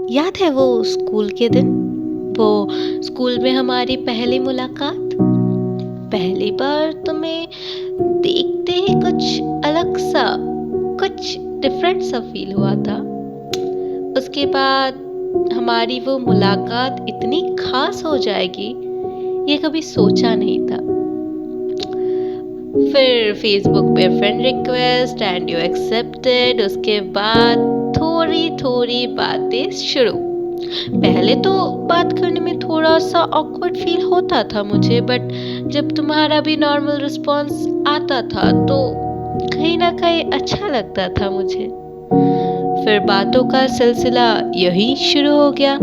याद है वो स्कूल के दिन, वो स्कूल में हमारी पहली मुलाकात। पहली बार तुम्हें देखते ही कुछ अलग सा, कुछ डिफरेंट सा फील हुआ था। उसके बाद हमारी वो मुलाकात इतनी खास हो जाएगी, ये कभी सोचा नहीं था। फिर फेसबुक पे friend request and you accepted. उसके बाद थोड़ी थोड़ी बातें शुरू। पहले तो बात करने में थोड़ा सा ऑकवर्ड फील होता था मुझे, बट जब तुम्हारा भी नॉर्मल रिस्पॉन्स आता था तो कहीं ना कहीं अच्छा लगता था मुझे। फिर बातों का सिलसिला यही शुरू हो गया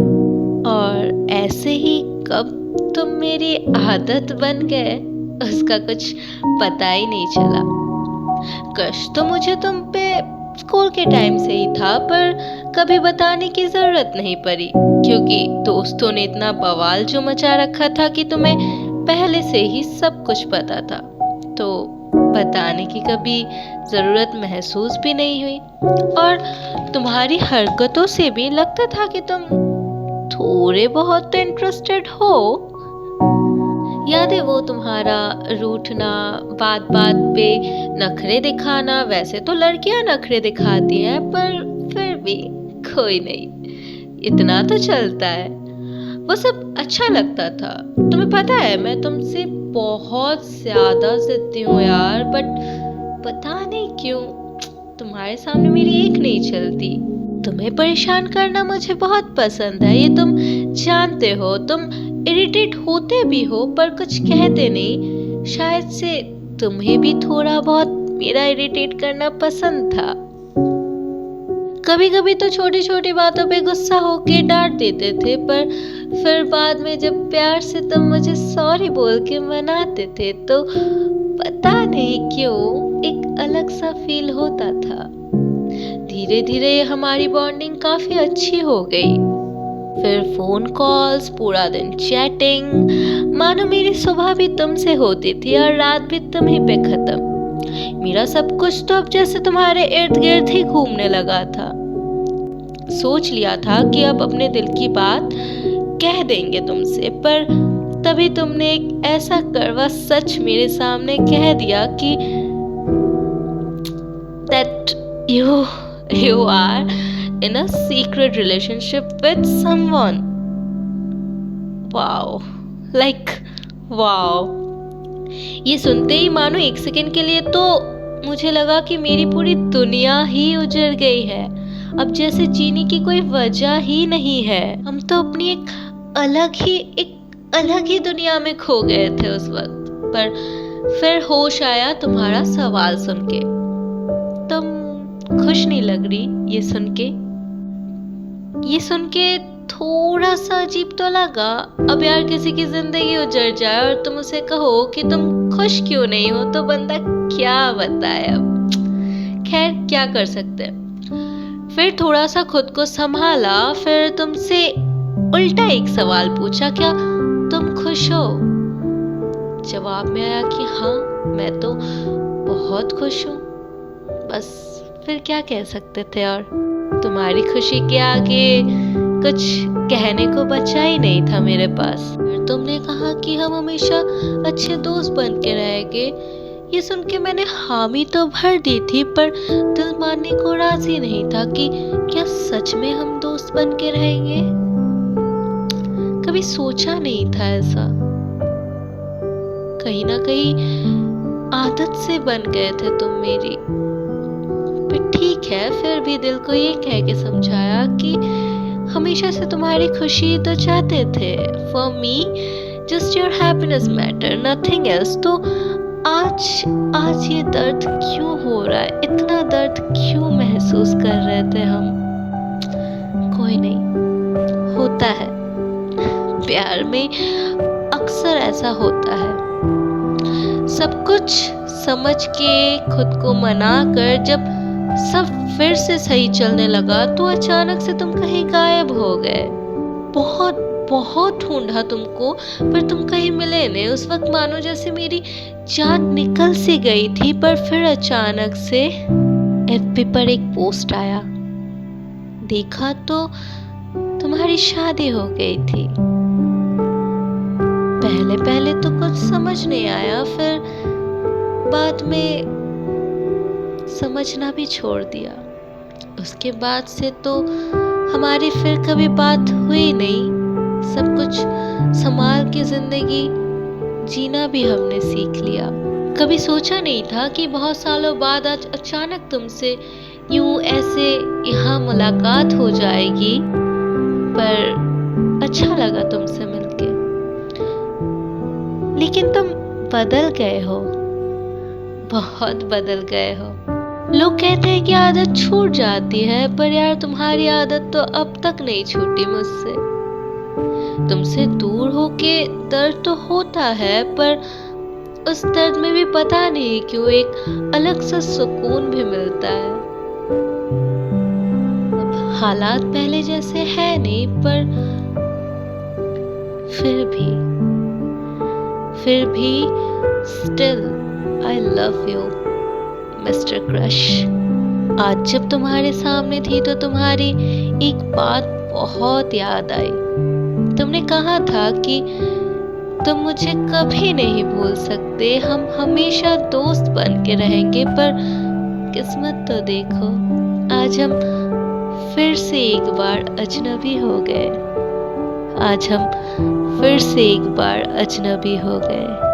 और ऐसे ही कब तुम मेरी आदत बन गए उसका कुछ पता ही नहीं चला। क्रश तो मुझे तुम पे स्कूल के टाइम से ही था, पर कभी बताने की जरूरत नहीं पड़ी क्योंकि दोस्तों ने इतना बवाल जो मचा रखा था कि तुम्हें पहले से ही सब कुछ पता था, तो बताने की कभी जरूरत महसूस भी नहीं हुई। और तुम्हारी हरकतों से भी लगता था कि तुम थोड़े बहुत तो इंटरेस्टेड हो। याद है वो तुम्हारा रूठना, बात बात पे नखरे दिखाना। वैसे तो लड़कियां नखरे दिखाती हैं, पर फिर भी कोई नहीं, इतना तो चलता है। वो सब अच्छा लगता था। तुम्हें पता है मैं तुमसे बहुत ज्यादा जिद्दी हूँ यार, बट पता नहीं क्यों तुम्हारे सामने मेरी एक नहीं चलती। तुम्हें परेशान करना मुझे बहुत पसंद है, ये तुम जानते हो। तुम इरिटेट होते भी हो पर कुछ कहते नहीं। शायद से तुम्हें भी थोड़ा बहुत मेरा इरिटेट करना पसंद था। कभी कभी तो छोटी छोटी बातों पे गुस्सा होके डांट देते थे, पर फिर बाद में जब प्यार से तुम मुझे सॉरी बोल के मनाते थे तो पता नहीं क्यों एक अलग सा फील होता था। धीरे धीरे हमारी बॉन्डिंग काफी अच्छी हो गई। फिर फोन कॉल्स, पूरा दिन चैटिंग, मानो मेरी सुबह भी तुमसे होती थी और रात भी तुम्हीं पे खत्म। मेरा सब कुछ तो अब जैसे तुम्हारे इर्द गिर्द ही घूमने लगा था। सोच लिया था कि अब अपने दिल की बात कह देंगे तुमसे, पर तभी तुमने एक ऐसा कड़वा सच मेरे सामने कह दिया कि that you are in a secret relationship with someone. Wow, like wow. ये सुनते ही मानो एक सेकंड के लिए तो मुझे लगा कि मेरी पूरी दुनिया ही उजड़ गई है। अब जैसे जीने की कोई वजह ही नहीं है। हम तो अपनी एक अलग ही दुनिया में खो गए थे उस वक्त। पर फिर होश आया तुम्हारा सवाल सुन के। तुम खुश नहीं लग रही ये सुन के थोड़ा सा अजीब तो लगा। अब यार किसी की जिंदगी उजड़ जाए और तुम उसे कहो कि तुम खुश क्यों नहीं हो, तो बंदा क्या बताए। अब खैर क्या कर सकते हैं। फिर थोड़ा सा खुद को संभाला, फिर तुमसे उल्टा एक सवाल पूछा, क्या तुम खुश हो? जवाब में आया कि हाँ, मैं तो बहुत खुश हूँ। बस फिर क्या कह सकते थे। और तुम्हारी खुशी के आगे कुछ कहने को बचा ही नहीं था मेरे पास। और तुमने कहा कि हम हमेशा अच्छे दोस्त बन के रहेंगे। ये सुन के मैंने हामी तो भर दी थी, पर दिल मानने को राजी नहीं था कि क्या सच में हम दोस्त बन के रहेंगे। कभी सोचा नहीं था ऐसा। कहीं ना कहीं आदत से बन गए थे तुम मेरी। पर ठीक है, फिर भी दिल को ये कह के समझाया कि हमेशा से तुम्हारी खुशी तो चाहते थे। For me just your happiness matter, nothing else. तो आज ये दर्द क्यों हो रहा है? इतना दर्द क्यों महसूस कर रहे थे हम? कोई नहीं, होता है। प्यार में अक्सर ऐसा होता है। सब कुछ समझ के खुद को मना कर जब सब फिर से सही चलने लगा तो अचानक से तुम कहीं गायब हो गए। बहुत बहुत ढूंढा तुमको, पर तुम कहीं मिले नहीं। उस वक्त मानो जैसे मेरी जान निकल सी गई थी। पर फिर अचानक से एफबी पर एक पोस्ट आया। देखा तो तुम्हारी शादी हो गई थी। पहले पहले तो कुछ समझ नहीं आया, फिर बाद में समझना भी छोड़ दिया। उसके बाद से तो हमारी फिर कभी बात हुई नहीं। सब कुछ संभाल के जिंदगी जीना भी हमने सीख लिया। कभी सोचा नहीं था कि बहुत सालों बाद आज अचानक तुमसे यूं ऐसे यहाँ मुलाकात हो जाएगी, पर अच्छा लगा तुमसे मिलके। लेकिन तुम बदल गए हो, बहुत बदल गए हो। लोग कहते हैं कि आदत छूट जाती है, पर यार तुम्हारी आदत तो अब तक नहीं छूटी मुझसे। तुमसे दूर होके दर्द तो होता है, पर उस दर्द में भी पता नहीं क्यों एक अलग सा सुकून भी मिलता है। अब हालात पहले जैसे है नहीं, पर फिर भी still I love you mister crush. आज जब तुम्हारे सामने थी तो तुम्हारी एक बात बहुत याद आई। तुमने कहा था कि तुम मुझे कभी नहीं भूल सकते, हम हमेशा दोस्त बन के रहेंगे। पर किस्मत तो देखो, आज हम फिर से एक बार अजनबी हो गए। आज हम फिर से एक बार अजनबी हो गए।